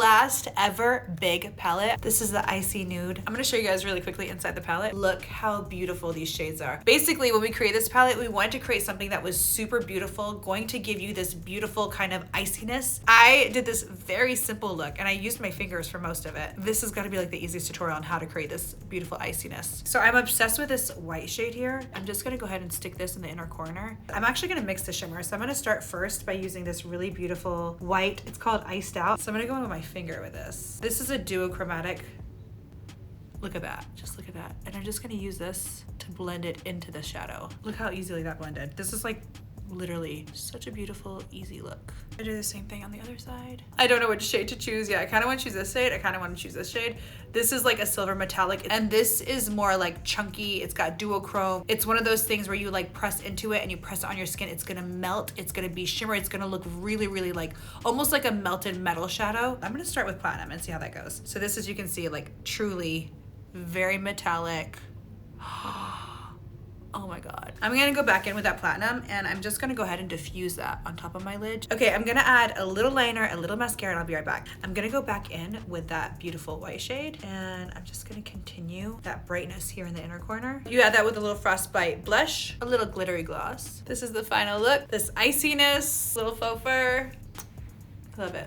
last ever big palette. This is the Icy Nude. I'm gonna show you guys really quickly inside the palette. Look how beautiful these shades are. Basically, when we create this palette, we wanted to create something that was super beautiful, going to give you this beautiful kind of iciness. I did this very simple look and I used my fingers for most of it. This is gonna be like the easiest tutorial on how to create this beautiful iciness. So I'm obsessed with this white shade here. I'm just gonna go ahead and stick this in the inner corner. I'm actually gonna mix the shimmer. So I'm gonna start first by using this really beautiful white. It's called Iced Out. So I'm gonna go in with my finger with this. This is a duochromatic. Look at that, just look at that. And I'm just gonna use this to blend it into the shadow. Look how easily that blended. This is like literally such a beautiful, easy look. I do the same thing on the other side. I don't know which shade to choose yet. I kind of want to choose this shade. I kind of want to choose this shade. This is like a silver metallic, and this is more like chunky. It's got duochrome. It's one of those things where you like press into it and you press it on your skin. It's gonna melt. It's gonna be shimmer. It's gonna look really, really like almost like a melted metal shadow. I'm gonna start with platinum and see how that goes. So this, as you can see, like truly very metallic. Oh my God. I'm gonna go back in with that platinum and I'm just gonna go ahead and diffuse that on top of my lid. Okay, I'm gonna add a little liner, a little mascara, and I'll be right back. I'm gonna go back in with that beautiful white shade and I'm just gonna continue that brightness here in the inner corner. You add that with a little Frostbite blush, a little glittery gloss. This is the final look. This iciness, little faux fur. Love it.